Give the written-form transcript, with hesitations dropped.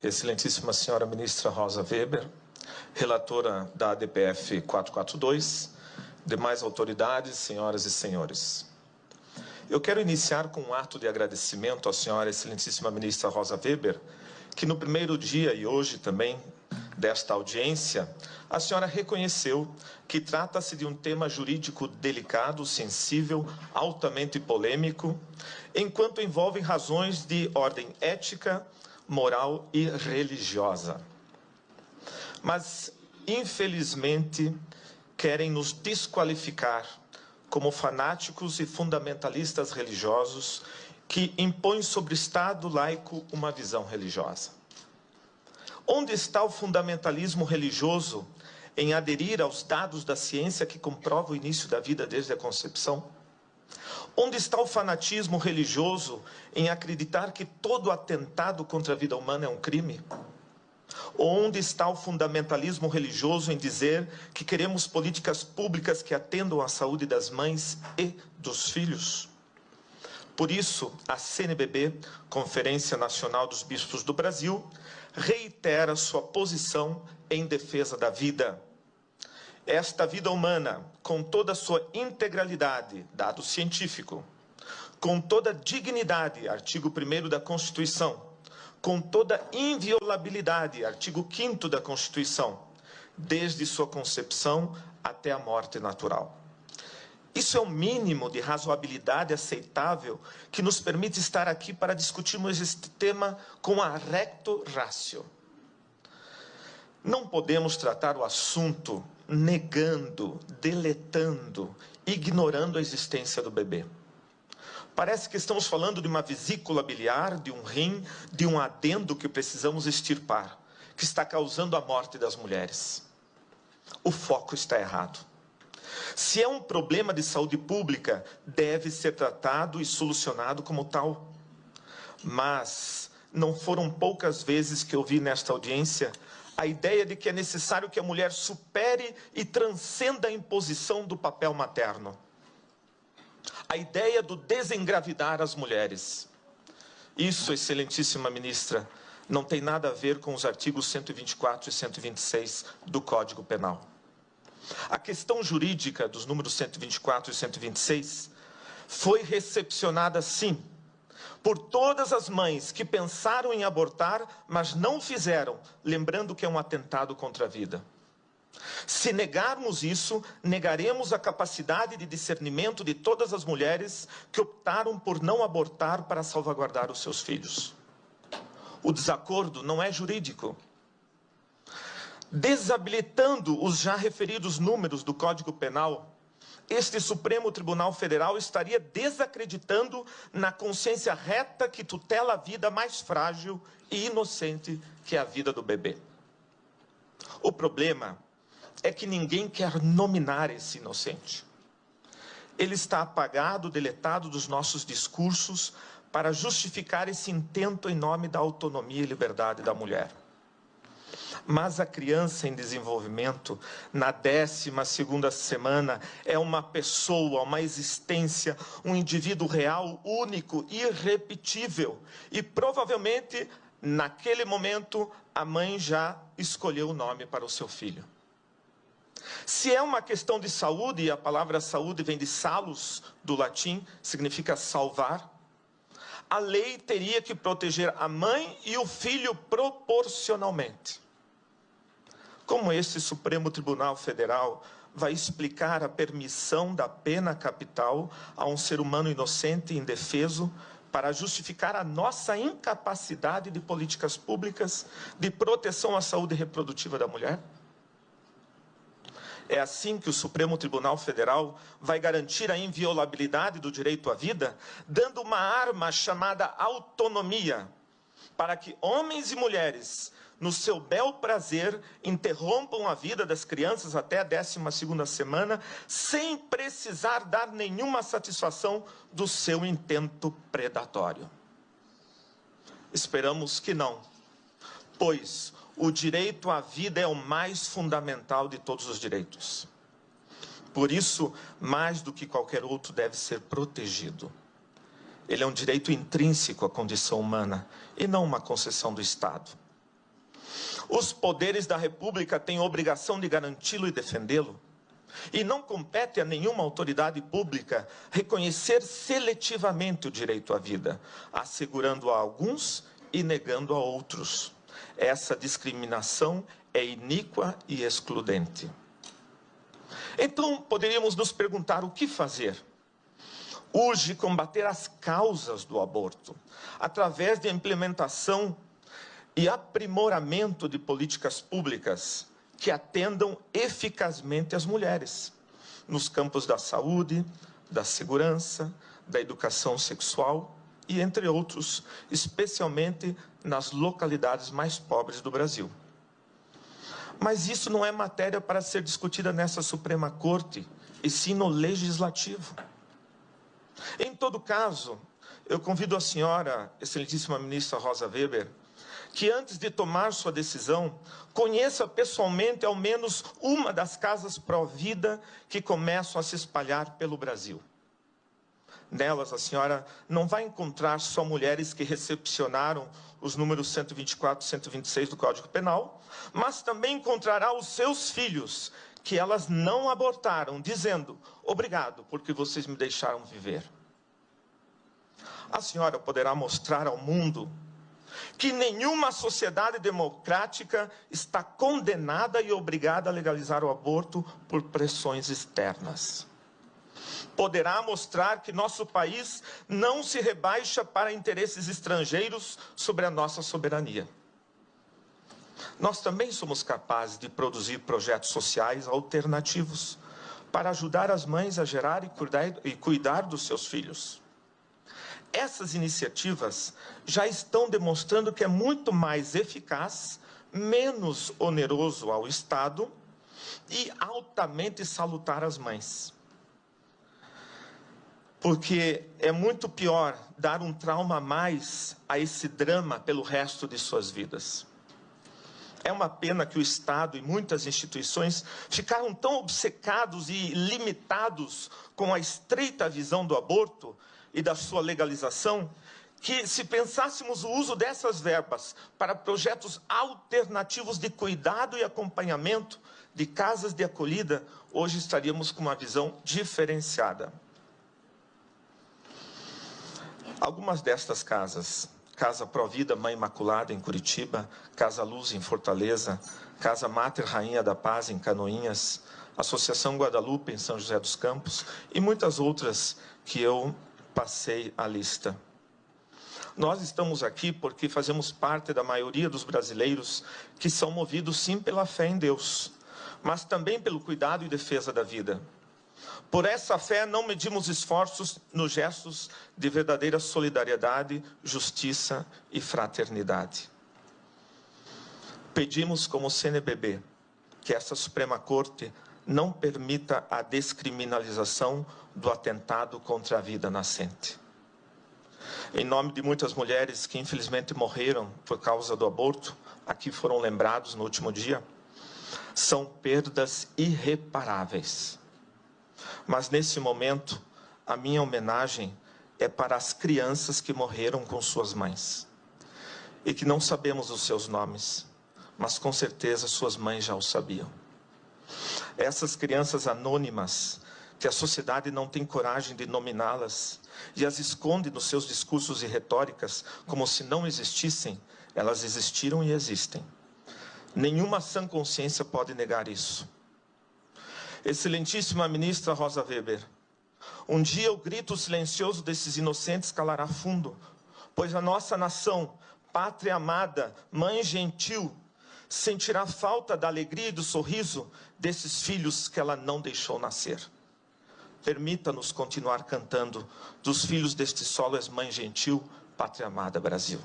Excelentíssima senhora ministra Rosa Weber, relatora da ADPF 442, demais autoridades, senhoras e senhores. Eu quero iniciar com um ato de agradecimento à senhora excelentíssima ministra Rosa Weber, que no primeiro dia e hoje também desta audiência, a senhora reconheceu que trata-se de um tema jurídico delicado, sensível, altamente polêmico, enquanto envolve razões de ordem ética, moral e religiosa. Mas, infelizmente, querem nos desqualificar como fanáticos e fundamentalistas religiosos que impõem sobre o Estado laico uma visão religiosa. Onde está o fundamentalismo religioso em aderir aos dados da ciência que comprova o início da vida desde a concepção? Onde está o fanatismo religioso em acreditar que todo atentado contra a vida humana é um crime? Onde está o fundamentalismo religioso em dizer que queremos políticas públicas que atendam à saúde das mães e dos filhos? Por isso, a CNBB, Conferência Nacional dos Bispos do Brasil, reitera sua posição em defesa da vida. Esta vida humana, com toda a sua integralidade, dado científico, com toda a dignidade, artigo 1º da Constituição, com toda a inviolabilidade, artigo 5º da Constituição, desde sua concepção até a morte natural. Isso é o mínimo de razoabilidade aceitável que nos permite estar aqui para discutirmos este tema com a recto ratio. Não podemos tratar o assunto negando, deletando, ignorando a existência do bebê. Parece que estamos falando de uma vesícula biliar, de um rim, de um adendo que precisamos extirpar, que está causando a morte das mulheres. O foco está errado. Se é um problema de saúde pública, deve ser tratado e solucionado como tal. Mas não foram poucas vezes que eu vi nesta audiência a ideia de que é necessário que a mulher supere e transcenda a imposição do papel materno. A ideia do desengravidar as mulheres. Isso, excelentíssima ministra, não tem nada a ver com os artigos 124 e 126 do Código Penal. A questão jurídica dos números 124 e 126 foi recepcionada, sim, por todas as mães que pensaram em abortar, mas não fizeram, lembrando que é um atentado contra a vida. Se negarmos isso, negaremos a capacidade de discernimento de todas as mulheres que optaram por não abortar para salvaguardar os seus filhos. O desacordo não é jurídico. Desabilitando os já referidos números do Código Penal, este Supremo Tribunal Federal estaria desacreditando na consciência reta que tutela a vida mais frágil e inocente, que é a vida do bebê. O problema é que ninguém quer nominar esse inocente. Ele está apagado, deletado dos nossos discursos para justificar esse intento em nome da autonomia e liberdade da mulher. Mas a criança em desenvolvimento, na 12ª semana, é uma pessoa, uma existência, um indivíduo real, único, irrepetível. E provavelmente, naquele momento, a mãe já escolheu o nome para o seu filho. Se é uma questão de saúde, e a palavra saúde vem de salus, do latim, significa salvar, a lei teria que proteger a mãe e o filho proporcionalmente. Como este Supremo Tribunal Federal vai explicar a permissão da pena capital a um ser humano inocente e indefeso para justificar a nossa incapacidade de políticas públicas de proteção à saúde reprodutiva da mulher? É assim que o Supremo Tribunal Federal vai garantir a inviolabilidade do direito à vida, dando uma arma chamada autonomia, para que homens e mulheres, no seu bel prazer, interrompam a vida das crianças até a 12ª semana, sem precisar dar nenhuma satisfação do seu intento predatório. Esperamos que não, pois o direito à vida é o mais fundamental de todos os direitos. Por isso, mais do que qualquer outro, deve ser protegido. Ele é um direito intrínseco à condição humana e não uma concessão do Estado. Os poderes da República têm a obrigação de garanti-lo e defendê-lo. E não compete a nenhuma autoridade pública reconhecer seletivamente o direito à vida, assegurando a alguns e negando a outros. Essa discriminação é iníqua e excludente. Então, poderíamos nos perguntar o que fazer? Urge combater as causas do aborto, através da implementação e aprimoramento de políticas públicas que atendam eficazmente as mulheres, nos campos da saúde, da segurança, da educação sexual e entre outros, especialmente nas localidades mais pobres do Brasil. Mas isso não é matéria para ser discutida nessa Suprema Corte, e sim no Legislativo. Em todo caso, eu convido a senhora, excelentíssima ministra Rosa Weber, que antes de tomar sua decisão, conheça pessoalmente ao menos uma das casas pró-vida que começam a se espalhar pelo Brasil. Nelas, a senhora não vai encontrar só mulheres que recepcionaram os números 124 e 126 do Código Penal, mas também encontrará os seus filhos, que elas não abortaram, dizendo: obrigado, porque vocês me deixaram viver. A senhora poderá mostrar ao mundo que nenhuma sociedade democrática está condenada e obrigada a legalizar o aborto por pressões externas. Poderá mostrar que nosso país não se rebaixa para interesses estrangeiros sobre a nossa soberania. Nós também somos capazes de produzir projetos sociais alternativos para ajudar as mães a gerar e cuidar dos seus filhos. Essas iniciativas já estão demonstrando que é muito mais eficaz, menos oneroso ao Estado e altamente salutar às mães. Porque é muito pior dar um trauma a mais a esse drama pelo resto de suas vidas. É uma pena que o Estado e muitas instituições ficaram tão obcecados e limitados com a estreita visão do aborto e da sua legalização, que se pensássemos o uso dessas verbas para projetos alternativos de cuidado e acompanhamento de casas de acolhida, hoje estaríamos com uma visão diferenciada. Algumas destas casas, Casa Pró-Vida Mãe Imaculada em Curitiba, Casa Luz em Fortaleza, Casa Mater Rainha da Paz em Canoinhas, Associação Guadalupe em São José dos Campos e muitas outras que eu passei a lista. Nós estamos aqui porque fazemos parte da maioria dos brasileiros que são movidos sim pela fé em Deus, mas também pelo cuidado e defesa da vida. Por essa fé não medimos esforços nos gestos de verdadeira solidariedade, justiça e fraternidade. Pedimos como CNBB que essa Suprema Corte não permita a descriminalização do atentado contra a vida nascente. Em nome de muitas mulheres que infelizmente morreram por causa do aborto, aqui foram lembrados no último dia, são perdas irreparáveis. Mas nesse momento, a minha homenagem é para as crianças que morreram com suas mães. E que não sabemos os seus nomes, mas com certeza suas mães já o sabiam. Essas crianças anônimas, que a sociedade não tem coragem de nominá-las, e as esconde nos seus discursos e retóricas, como se não existissem, elas existiram e existem. Nenhuma sã consciência pode negar isso. Excelentíssima ministra Rosa Weber, um dia o grito silencioso desses inocentes calará fundo, pois a nossa nação, pátria amada, mãe gentil, sentirá falta da alegria e do sorriso desses filhos que ela não deixou nascer. Permita-nos continuar cantando: dos filhos deste solo és mãe gentil, pátria amada Brasil.